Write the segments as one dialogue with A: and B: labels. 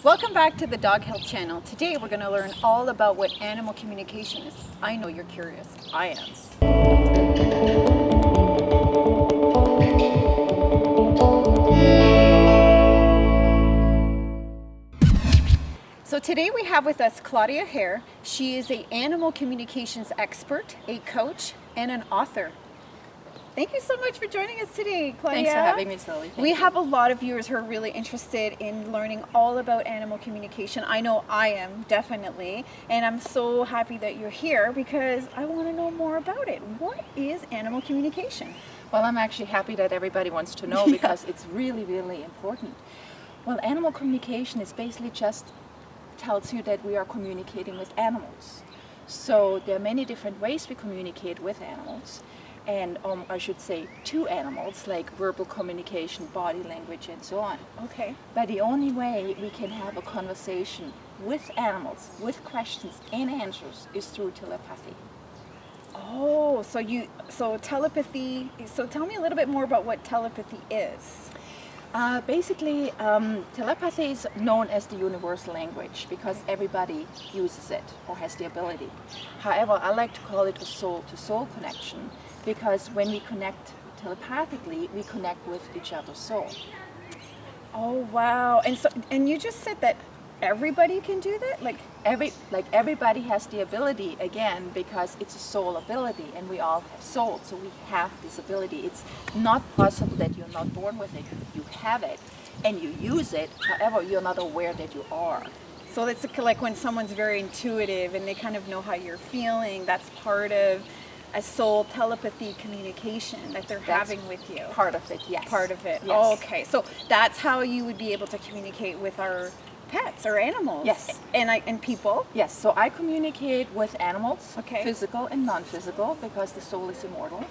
A: Welcome back to the Dog Health Channel. Today we're going to learn all about what animal communication is. I know you're curious. I am. So today we have with us Claudia Hare. She is an animal communications expert, a coach, and an author. Thank you so much for joining us today, Claudia.
B: Thanks for having me, Sylvie.
A: We have a lot of viewers who are really interested in learning all about animal communication. I know I am, definitely. And I'm so happy that you're here because I want to know more about it. What is animal communication?
B: Well, I'm actually happy that everybody wants to know because it's really, really important. Well, animal communication is basically just tells you that we are communicating with animals. So there are many different ways we communicate with animals. And I should say to animals, like verbal communication, body language, and so on.
A: Okay.
B: But the only way we can have a conversation with animals, with questions and answers, is through telepathy.
A: Oh, so telepathy. So tell me a little bit more about what telepathy is.
B: Basically, telepathy is known as the universal language because everybody uses it or has the ability. However, I like to call it a soul-to-soul connection because when we connect telepathically, we connect with each other's soul.
A: Oh, wow. And you just said that everybody can do that? Like
B: everybody has the ability, again, because it's a soul ability and we all have souls, so we have this ability. It's not possible that you're not born with it. You have it and you use it, however, you're not aware that you are.
A: So it's like when someone's very intuitive and they kind of know how you're feeling, that's part of a soul telepathy communication that they're having with you.
B: Part of it, yes.
A: Part of it.
B: Yes.
A: Oh, okay. So that's how you would be able to communicate with our pets or animals.
B: Yes.
A: And people.
B: Yes, so I communicate with animals,
A: Okay.
B: physical and non-physical, because the soul is immortal.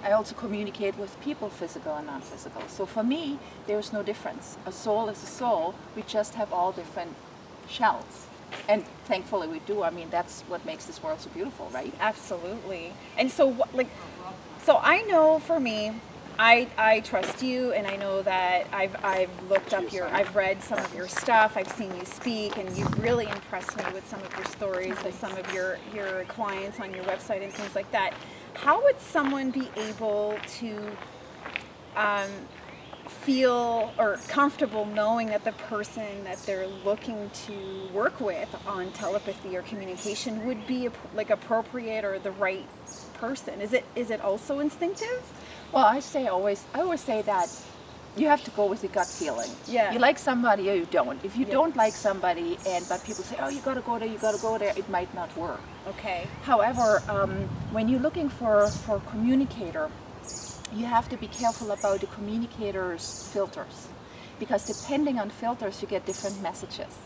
B: I also communicate with people, physical and non-physical. So for me, there's no difference. A soul is a soul. We just have all different shells. And thankfully we do. I mean, that's what makes this world so beautiful, right?
A: Absolutely. And so so I know for me, I trust you, and I know that I've looked up I've read some of your stuff, I've seen you speak, and you've really impressed me with some of your stories with some of your clients on your website and things like that. How would someone be able to feel or comfortable knowing that the person that they're looking to work with on telepathy or communication would be appropriate or the right person? Is it also instinctive?
B: Well, I always say that you have to go with your gut feeling.
A: Yeah.
B: You like somebody or you don't. If you don't like somebody, but people say, oh, you gotta go there, it might not work.
A: Okay.
B: However, when you're looking for a communicator, you have to be careful about the communicator's filters, because depending on filters, you get different messages.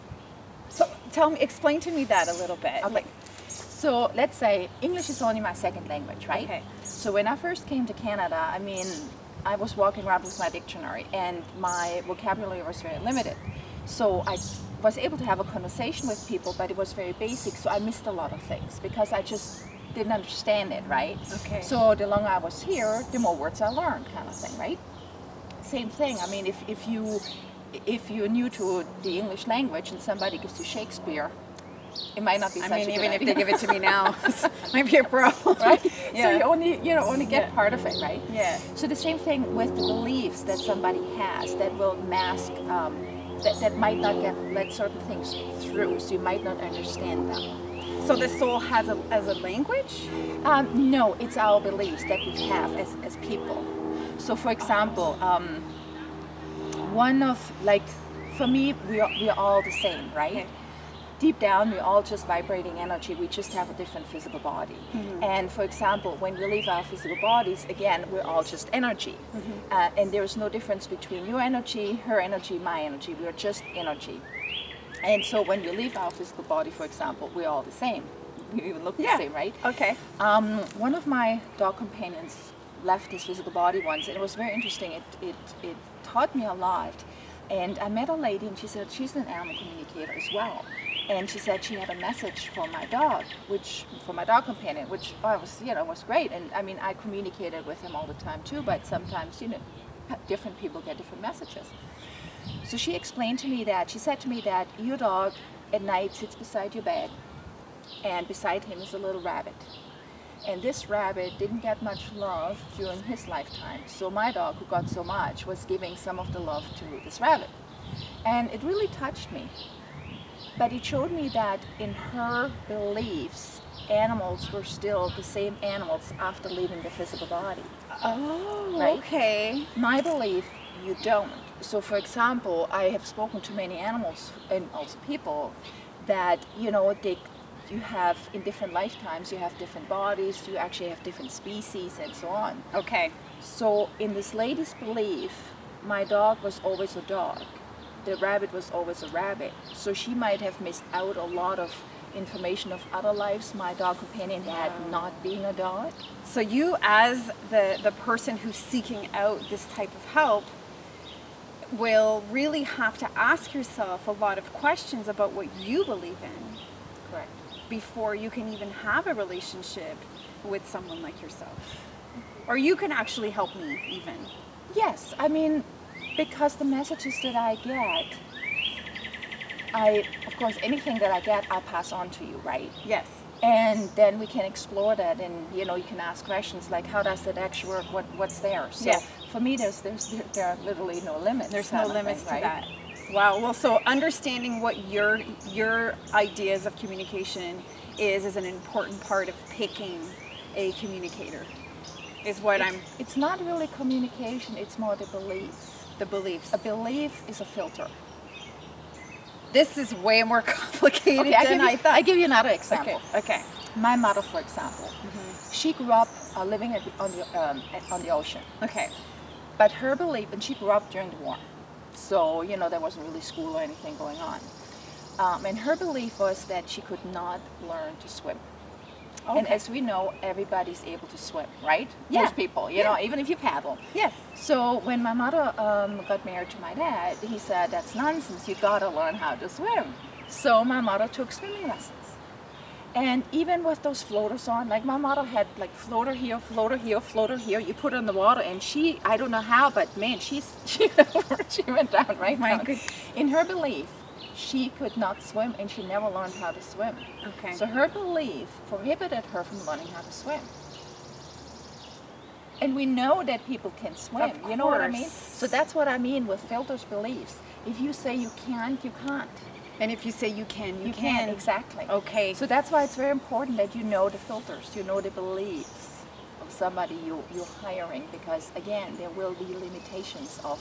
A: So explain to me that a little bit.
B: Okay. So let's say English is only my second language, right?
A: Okay.
B: So when I first came to Canada, I mean, I was walking around with my dictionary and my vocabulary was very limited. So I was able to have a conversation with people, but it was very basic, so I missed a lot of things because I just didn't understand it, right?
A: Okay.
B: So the longer I was here, the more words I learned, kind of thing, right? Same thing. I mean, if you're new to the English language and somebody gives you Shakespeare, it might not be such a good
A: even if
B: idea.
A: they give it to me now, might be a problem.
B: Right?
A: Yeah.
B: So you only get part of it, right?
A: Yeah.
B: So the same thing with the beliefs that somebody has that will mask, that might not let certain things through, so you might not understand them.
A: So the soul has a language?
B: No, it's our beliefs that we have as people. So for example, for me, we are all the same, right?
A: Okay.
B: Deep down, we're all just vibrating energy. We just have a different physical body.
A: Mm-hmm.
B: And for example, when we leave our physical bodies, again, we're all just energy.
A: Mm-hmm.
B: And there's no difference between your energy, her energy, my energy. We are just energy. And so when we leave our physical body, for example, we're all the same. We look the same, right?
A: Okay.
B: One of my dog companions left his physical body once, and it was very interesting. It taught me a lot. And I met a lady, and she said she's an animal communicator as well. And she said she had a message for my dog, for my dog companion, which was great. And I mean, I communicated with him all the time too, but sometimes, different people get different messages. So she explained to me that, she said to me that your dog at night sits beside your bed, and beside him is a little rabbit. And this rabbit didn't get much love during his lifetime. So my dog, who got so much, was giving some of the love to this rabbit. And it really touched me. But it showed me that in her beliefs, animals were still the same animals after leaving the physical body.
A: Oh,
B: Right.
A: okay.
B: My belief, you don't. So for example, I have spoken to many animals and also people that, you know, you have in different lifetimes, you have different bodies, you actually have different species and so on.
A: Okay.
B: So in this lady's belief, my dog was always a dog. The rabbit was always a rabbit. So she might have missed out a lot of information of other lives my dog companion had not being a dog.
A: So you, as the person who's seeking out this type of help, will really have to ask yourself a lot of questions about what you believe in
B: Correct.
A: before you can even have a relationship with someone like yourself. Or you can actually help me even.
B: Yes, I mean, because the messages that I get, of course, anything that I get, I'll pass on to you, right?
A: Yes.
B: And then we can explore that, and you know, you can ask questions like, how does that actually work? What's there? So
A: Yeah.
B: for me, there are literally no limits.
A: There's no
B: kind of
A: limits
B: thing,
A: to
B: right?
A: that. Wow. Well, so understanding what your ideas of communication is an important part of picking a communicator. Is what
B: It's not really communication. It's more the beliefs.
A: the beliefs.
B: A belief is a filter.
A: This is way more complicated
B: Okay,
A: than I thought.
B: I give you another example.
A: Okay.
B: My mother, for example, she grew up living on the ocean.
A: Okay.
B: But her belief, and she grew up during the war, so you know there wasn't really school or anything going on. And her belief was that she could not learn to swim. And
A: Okay.
B: as we know, everybody's able to swim, right?
A: Yeah.
B: Most people, you know, even if you paddle.
A: Yes.
B: So when my mother got married to my dad, he said, "That's nonsense. You gotta learn how to swim." So my mother took swimming lessons. And even with those floaters on, like my mother had like floater here, floater here, floater here. You put her in the water, and she, I don't know how, but man, she went down right
A: My
B: down.
A: good-
B: In her belief, she could not swim, and she never learned how to swim.
A: Okay.
B: So her belief prohibited her from learning how to swim. And we know that people can swim.
A: Of
B: You know what I mean?
A: course.
B: So that's what I mean with filters beliefs. If you say you can't, you can't.
A: And if you say you can, you
B: can, exactly.
A: Okay.
B: So that's why it's very important that you know the filters, you know the beliefs of somebody you're hiring, because again, there will be limitations of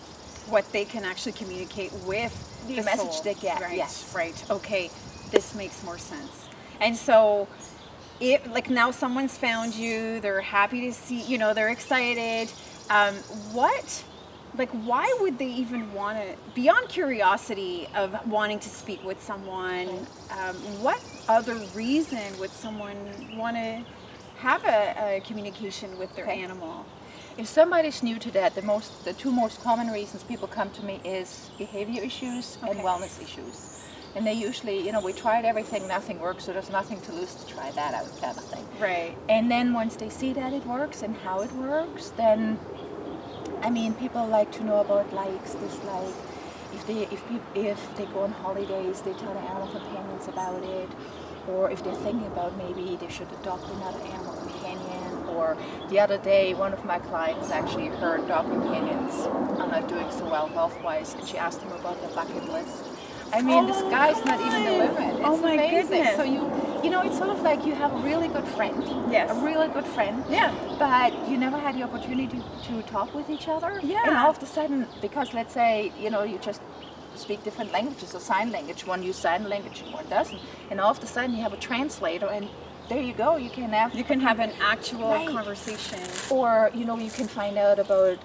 A: what they can actually communicate with
B: the
A: the
B: message
A: soul.
B: they get.
A: Right.
B: Yes.
A: Right. Okay. This makes more sense. And so, like now someone's found you, they're happy to see, you know, they're excited. Why would they even want to, beyond curiosity of wanting to speak with someone, what other reason would someone want to have a communication with their
B: Okay.
A: animal?
B: If somebody's new to that, the two most common reasons people come to me is behavior issues and
A: Okay.
B: wellness issues. And they usually, you know, we tried everything, nothing works, so there's nothing to lose to try that out, kind of thing.
A: Right.
B: And then once they see that it works and how it works, then, I mean, people like to know about likes, dislike. If they go on holidays, they tell their animal companions about it. Or if they're thinking about maybe they should adopt another animal companion. Or the other day, one of my clients actually, her dog companions are not doing so well health-wise, and she asked them about their bucket list. I mean, the sky's not even the limit. It's
A: Oh my
B: amazing.
A: goodness.
B: So you know, it's sort of like you have a really good friend.
A: Yes.
B: A really good friend.
A: Yeah.
B: But you never had the opportunity to talk with each other.
A: Yeah.
B: And all of a sudden, because let's say, you know, you just speak different languages or sign language. One uses sign language and one doesn't. And all of a sudden you have a translator, and there you go. You can have
A: an actual
B: Right.
A: conversation.
B: Or, you know, you can find out about,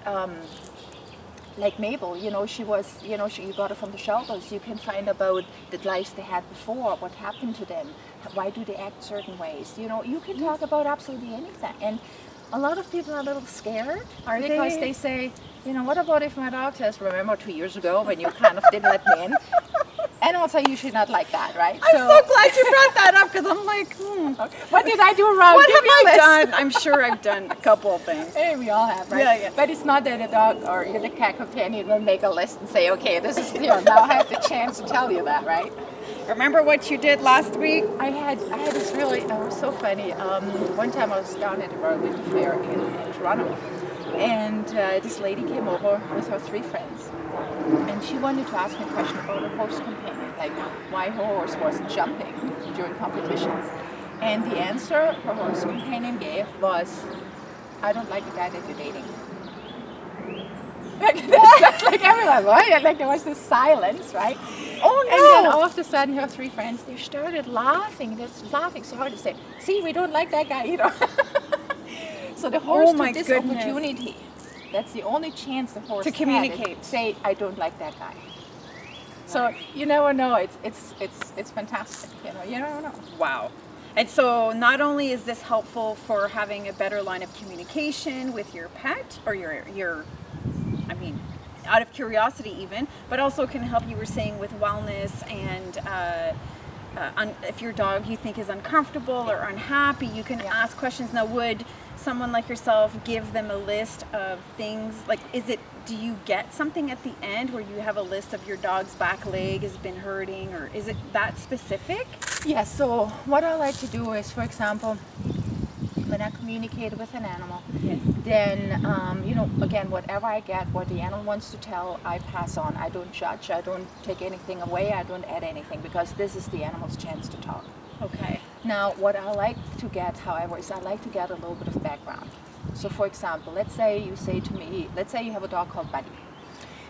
B: like Mabel, you know, you got her from the shelters. You can find about the lives they had before, what happened to them, why do they act certain ways. You know, you can talk about absolutely anything. And a lot of people are a little scared because they say, you know, what about if my dog says, remember 2 years ago when you kind of didn't let me in? Animals are usually not like that, right?
A: I'm so glad you brought that up because I'm like,
B: What did I do wrong?
A: what
B: Give
A: have
B: me a
A: I
B: list.
A: done? I'm sure I've done a couple of things.
B: Hey, we all have, right?
A: Yeah, yeah.
B: But it's not that a dog or the cat companion will make a list and say, okay, this is now I have the chance to tell you that, right?
A: Remember what you did last week?
B: I had this really, it was so funny. One time I was down at the Royal Winter Fair in Toronto, and this lady came over with her 3 friends, and she wanted to ask me a question about a horse companion, like why her horse wasn't jumping during competitions. And the answer her horse companion gave was, I don't like the guy that you're dating. That's like everyone, right? Like there was this silence, right?
A: Oh
B: And then all of a sudden, her 3 friends, they started laughing. They're laughing so hard to say, see, we don't like that guy either. So the horse
A: Oh my
B: took this
A: goodness.
B: opportunity. That's the only chance the horse
A: To
B: had
A: communicate.
B: say, I don't like that guy. So you never know. It's fantastic. You never know.
A: Wow. And so not only is this helpful for having a better line of communication with your pet or your I mean, out of curiosity even, but also can help, you were saying, with wellness and if your dog you think is uncomfortable or unhappy, you can ask questions. Now, would someone like yourself give them a list of things? Like, do you get something at the end where you have a list of your dog's back leg has been hurting, or is it that specific?
B: Yeah, so what I like to do is, for example, when I communicate with an animal, then, again, whatever I get, what the animal wants to tell, I pass on. I don't judge. I don't take anything away. I don't add anything, because this is the animal's chance to talk.
A: Okay.
B: Now, what I like to get, however, is I like to get a little bit of background. So, for example, let's say you say to me, let's say you have a dog called Buddy,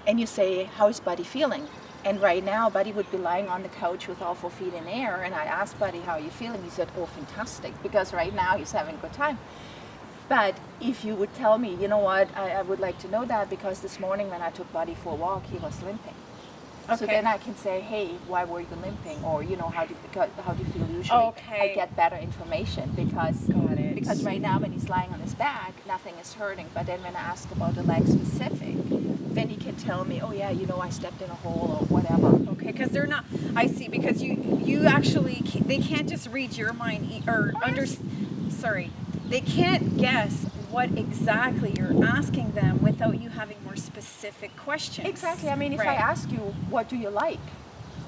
B: and you say, how is Buddy feeling? And right now, Buddy would be lying on the couch with all 4 feet in air, and I asked Buddy, how are you feeling? He said, oh, fantastic, because right now he's having a good time. But if you would tell me, you know what, I would like to know that, because this morning when I took Buddy for a walk, he was limping.
A: Okay.
B: So then I can say, hey, why were you limping? Or, how do you feel usually?
A: Okay.
B: I get better information because right now when he's lying on his back, nothing is hurting. But then when I ask about the leg specific, then he can tell me, oh yeah, I stepped in a hole or whatever.
A: Okay, because they're not. I see, because you actually they can't just read your mind they can't guess what exactly you're asking them without you having more specific questions.
B: Exactly. I mean, if I ask you, what do you like?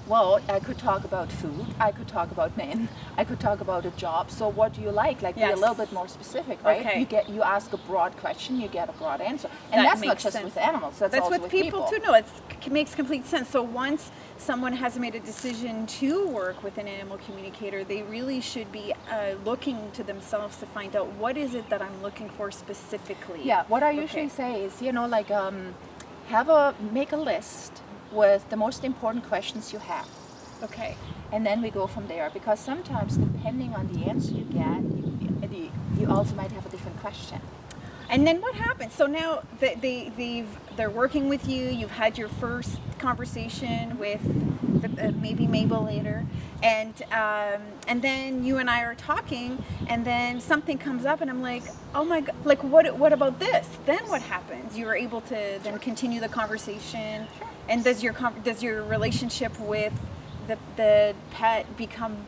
B: Well, I could talk about food, I could talk about men, I could talk about a job. So what do you like? Like, be a little bit more specific, right?
A: Okay.
B: You ask a broad question, you get a broad answer. And that's not just with animals, that's also
A: with people too. No, it makes complete sense. So once someone has made a decision to work with an animal communicator, they really should be looking to themselves to find out, what is it that I'm looking for specifically?
B: Yeah, what I usually say is, make a list with the most important questions you have.
A: Okay.
B: And then we go from there, because sometimes depending on the answer you get, you also might have a different question.
A: And then what happens? So now they're working with you. You've had your first conversation with maybe Mabel later, and then you and I are talking, and then something comes up, and I'm like, oh my God, like what about this? Then what happens? You are able to then continue the conversation, and does your relationship with the pet become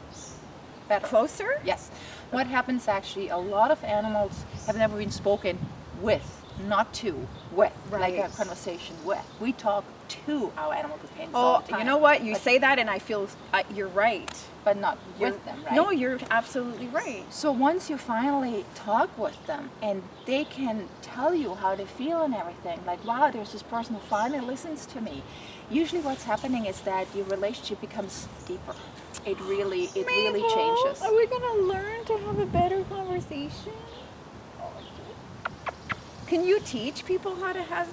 B: better,
A: closer?
B: Yes. What happens actually, a lot of animals have never been spoken with, not to, with, like a conversation with. We talk to our animal companions all the time.
A: You know what? You say that and I feel you're right.
B: But not with them, right?
A: No, you're absolutely right.
B: So once you finally talk with them and they can tell you how they feel and everything, like, wow, there's this person who finally listens to me. Usually what's happening is that your relationship becomes deeper. It really changes.
A: Are we gonna learn to have a better conversation? Can you teach people how to have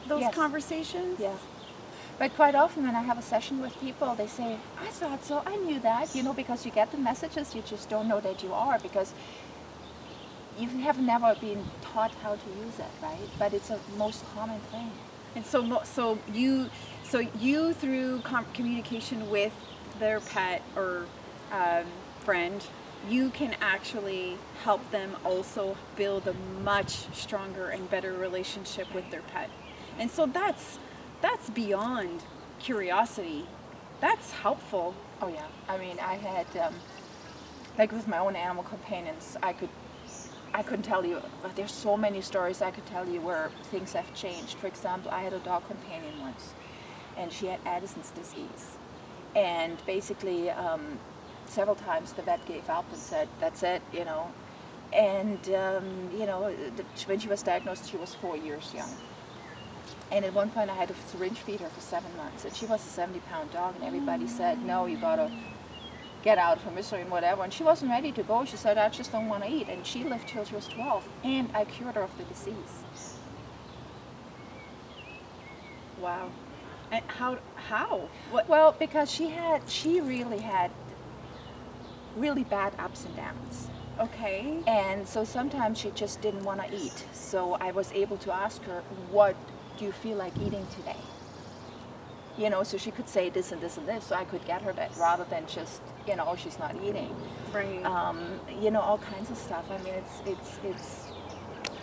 A: those conversations?
B: Yeah. But quite often when I have a session with people, they say, I thought so, I knew that, because you get the messages, you just don't know that you are, because you have never been taught how to use it, right? But it's a most common thing.
A: And so you through communication with their pet or friend, you can actually help them also build a much stronger and better relationship with their pet. And so that's beyond curiosity. That's helpful.
B: Oh yeah, I mean, I had like with my own animal companions, I couldn't tell you, but there's so many stories I could tell you where things have changed. For example, I had a dog companion once, and she had Addison's disease, and basically several times the vet gave up and said, "That's it," you know. And when she was diagnosed, she was 4 years young. And at one point I had to syringe feed her for 7 months, and she was a 70-pound dog, and everybody said, "No, you gotta get out of her misery and whatever." And she wasn't ready to go. She said, "I just don't want to eat." And she lived till she was 12, and I cured her of the disease.
A: Wow. And how? What?
B: Well, because she really had really bad ups and downs.
A: Okay.
B: And so sometimes she just didn't want to eat. So I was able to ask her, "What do you feel like eating today?" You know, so she could say this and this and this, so I could get her that rather than just, you know, she's not eating.
A: Right.
B: You know, all kinds of stuff. I mean,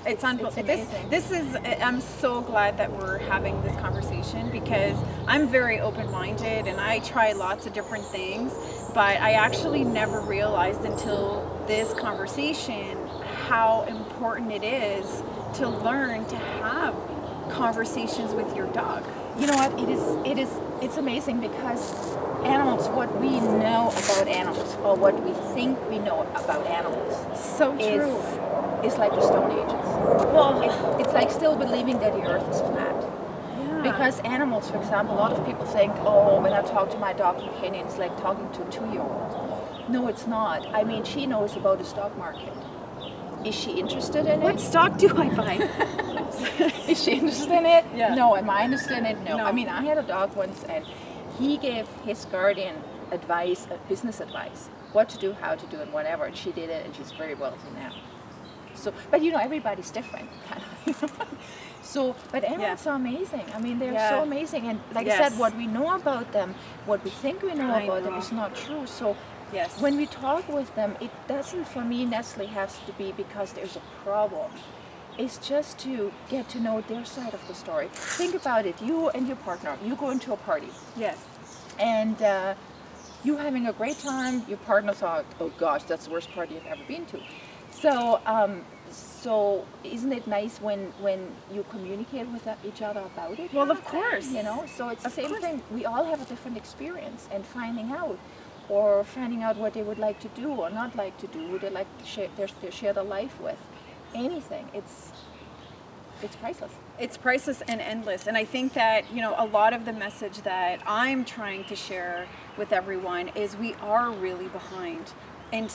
A: It's unbelievable.
B: amazing.
A: This is. I'm so glad that we're having this conversation, because I'm very open-minded and I try lots of different things, but I actually never realized until this conversation how important it is to learn to have conversations with your dog.
B: You know what? It's amazing because animals, what we know about animals, or what we think we know about animals,
A: So true.
B: is like the Stone Ages.
A: Well,
B: It's like still believing that the Earth is flat.
A: yeah.
B: Because animals, for example, a lot of people think, "Oh, when I talk to my dog companion, it's like talking to a 2-year-old." No, it's not. I mean, she knows about the stock market. Is she interested in
A: What
B: it?
A: stock do I buy?
B: Is she interested in it?
A: Yeah.
B: No. Am I interested in it? No.
A: No.
B: I mean, I had a dog once, and he gave his guardian advice, business advice, what to do, how to do, and whatever. And she did it, and she's very wealthy now. So, but you know, everybody's different. So, but animals are amazing. I mean, they're so amazing. And like I said, what we know about them, what we think we know about them is not true. So
A: Yes.
B: when we talk with them, it doesn't, for me, necessarily has to be because there's a problem. It's just to get to know their side of the story. Think about it. You and your partner, you go into a party,
A: Yes.
B: and you having a great time. Your partner thought, "Oh gosh, that's the worst party I've ever been to." So isn't it nice when you communicate with each other about it?
A: Well, of course.
B: You know, so it's the
A: Of
B: same
A: course.
B: thing. We all have a different experience, and finding out what they would like to do or not like to do, who they like to share their life with, anything. It's priceless.
A: It's priceless and endless. And I think that, you know, a lot of the message that I'm trying to share with everyone is we are really behind in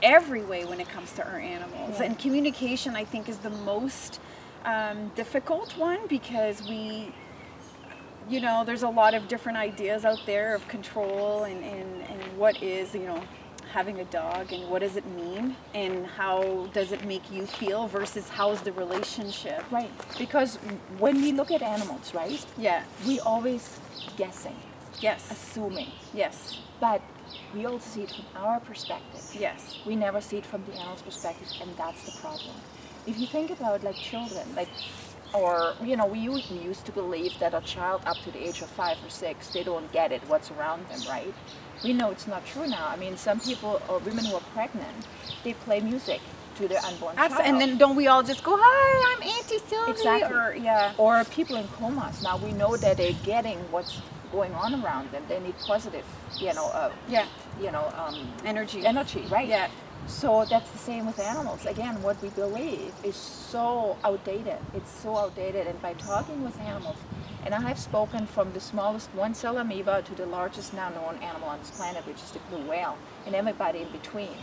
A: every way when it comes to our animals.
B: Yeah.
A: And communication, I think, is the most difficult one, because you know, there's a lot of different ideas out there of control and what is, you know, having a dog, and what does it mean, and how does it make you feel versus how's the relationship.
B: Right. Because when we look at animals, right,
A: Yeah.
B: we always guessing,
A: Yes.
B: assuming,
A: Yes.
B: but we also see it from our perspective.
A: Yes.
B: We never see it from the animal's perspective, and that's the problem. If you think about like children, or you know, we used to believe that a child up to the age of 5 or 6, they don't get it, what's around them, right? We know it's not true now. I mean, some people or women who are pregnant, they play music to their unborn child.
A: And then don't we all just go, "Hi, I'm Auntie Sylvie"?
B: Exactly.
A: Or yeah.
B: Or people in comas. Now we know that they're getting what's going on around them. They need positive,
A: Yeah.
B: energy, right?
A: Yeah.
B: So that's the same with animals. Again, what we believe is so outdated. It's so outdated. And by talking with animals, and I have spoken from the smallest one-cell amoeba to the largest now known animal on this planet, which is the blue whale, and everybody in between.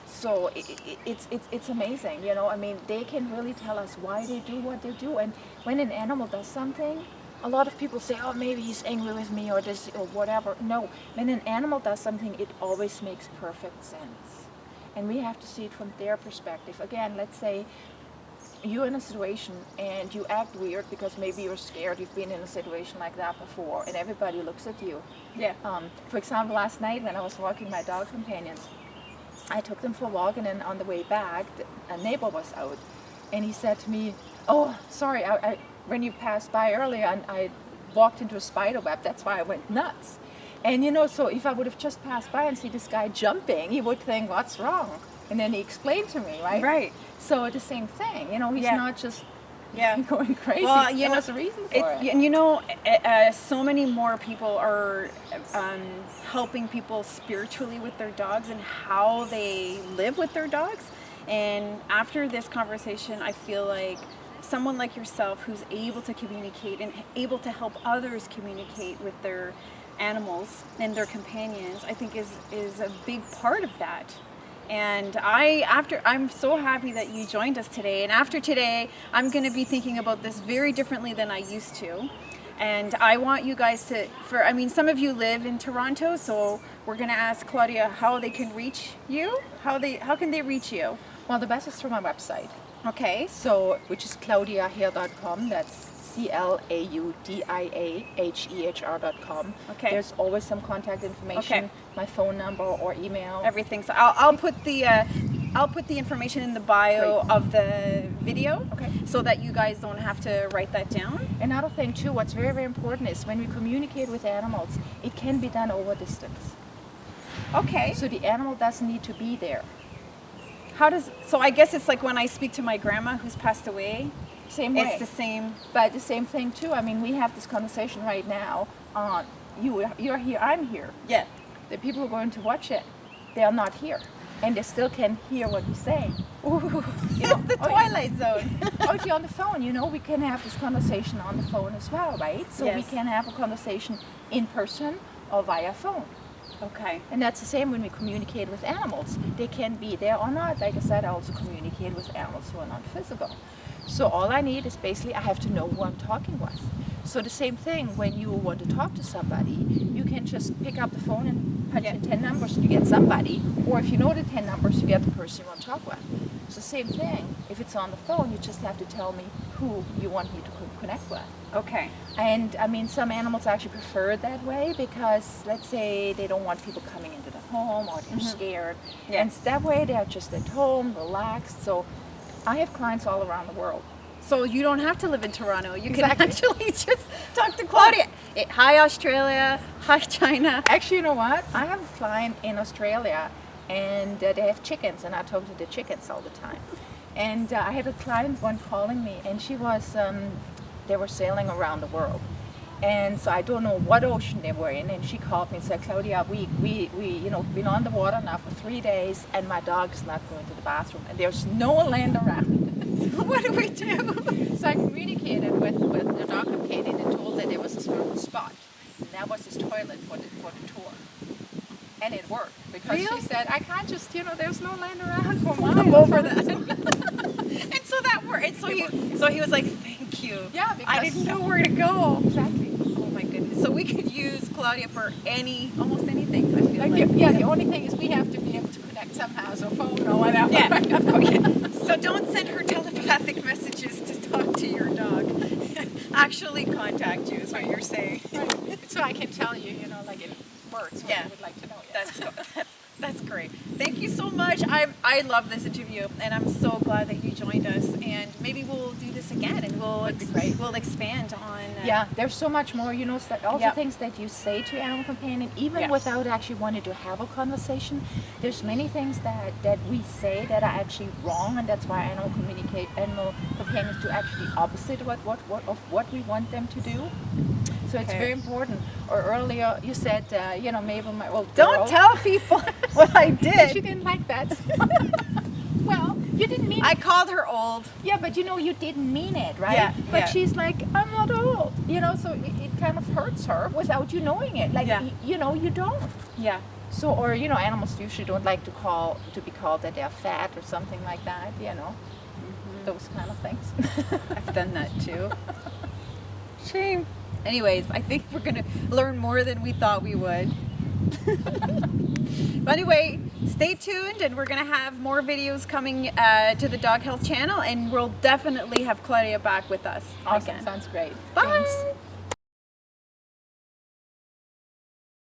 B: So it's amazing, you know. I mean, they can really tell us why they do what they do. And when an animal does something, a lot of people say, "Oh, maybe he's angry with me or this or whatever." No, when an animal does something, it always makes perfect sense. And we have to see it from their perspective. Again, let's say you're in a situation and you act weird because maybe you're scared, you've been in a situation like that before, and everybody looks at you.
A: Yeah.
B: For example, last night when I was walking my dog companions, I took them for a walk, and then on the way back, a neighbor was out, and he said to me, "Oh, sorry, I when you passed by earlier, and I walked into a spider web. That's why I went nuts. And you know, so if I would have just passed by and see this guy jumping, he would think, what's wrong? And then he explained to me, right?
A: Right.
B: So the same thing, you know, he's not just going crazy.
A: Well, you
B: there
A: know,
B: was a reason for it.
A: And you know, so many more people are helping people spiritually with their dogs and how they live with their dogs. And after this conversation, I feel like someone like yourself who's able to communicate and able to help others communicate with their animals and their companions, I think is a big part of that. And I'm so happy that you joined us today. And after today, I'm going to be thinking about this very differently than I used to. And I want you guys to, some of you live in Toronto, so we're going to ask Claudia how they can reach you. How can they reach you?
B: Well, the best is through my website.
A: Okay.
B: So, which is claudiaher.com. That's CLAUDIAHEHR.com.
A: Okay.
B: There's always some contact information, my phone number or email.
A: Everything. So I'll put the information in the bio of the video, so that you guys don't have to write that down.
B: Another thing too, what's very, very important is when we communicate with animals, it can be done over distance.
A: Okay.
B: So the animal doesn't need to be there.
A: So I guess it's like when I speak to my grandma who's passed away.
B: Same way.
A: It's the same.
B: But the same thing too. I mean, we have this conversation right now. You're here, I'm here.
A: Yeah.
B: The people who are going to watch it, they are not here. And they still can hear what we say.
A: Ooh, you know, the Twilight Zone.
B: Or if you're on the phone, you know, we can have this conversation on the phone as well, right? So we
A: Yes.
B: can have a conversation in person or via phone.
A: Okay.
B: And that's the same when we communicate with animals. They can be there or not. Like I said, I also communicate with animals who are not physical. So all I need is basically I have to know who I'm talking with. So the same thing when you want to talk to somebody, you can just pick up the phone and punch in 10 numbers and you get somebody. Or if you know the 10 numbers, you get the person you want to talk with. So same thing. If it's on the phone, you just have to tell me who you want me to connect with.
A: Okay.
B: And I mean, some animals actually prefer it that way because let's say they don't want people coming into the home or they're scared.
A: Yeah.
B: And that way they're just at home, relaxed. So I have clients all around the world.
A: So you don't have to live in Toronto. You
B: Exactly.
A: can actually just talk to Claudia. Hi Australia. Hi China.
B: Actually, you know what? I have a client in Australia and they have chickens and I talk to the chickens all the time. And I had a client one calling me and she was, they were sailing around the world. And so I don't know what ocean they were in. And she called me and said, Claudia, we been on the water now for 3 days and my dog is not going to the bathroom and there's no one land around.
A: So what do we do?
B: So I communicated with the dog companion and told her there was a certain spot. And that was his toilet for the tour. And it worked because
A: Really?
B: she said, I can't just, there's no land around for
A: I'm
B: miles.
A: over that. And so that worked. And so he was like, thank you.
B: Yeah, because
A: I didn't know where to go.
B: Exactly.
A: Oh my goodness. So we could use Claudia for almost anything. I feel like.
B: The only thing is we have to be able to connect somehow, so phone or whatever.
A: Yeah, of course. Yeah. So don't send her telepathic messages to talk to your dog. Actually contact you is what you're saying.
B: Right. So I can tell you, like in words what you would like to know. Yes.
A: That's great. Thank you so much. I love this interview, and I'm so glad that you joined us. And maybe we'll do this again, and we'll expand on.
B: Yeah, there's so much more. All the things that you say to your animal companion, even without actually wanting to have a conversation. There's many things that we say that are actually wrong, and that's why animal companions do actually the opposite of what we want them to do. So it's very important. Or earlier you said, Mabel, my old girl.
A: Don't tell people what I did.
B: She didn't like that. Well, you didn't mean it.
A: I called her old.
B: Yeah, but you didn't mean it, right?
A: Yeah.
B: But she's like, I'm not old. So it kind of hurts her without you knowing it. Like, you don't.
A: Yeah.
B: So, or, animals usually don't like to be called that they're fat or something like that, Those kind of things.
A: I've done that too. Shame. Anyways, I think we're going to learn more than we thought we would. But anyway, stay tuned, and we're going to have more videos coming to the Dog Health channel, and we'll definitely have Claudia back with us
B: Awesome.
A: again.
B: Sounds great.
A: Bye.
B: Thanks.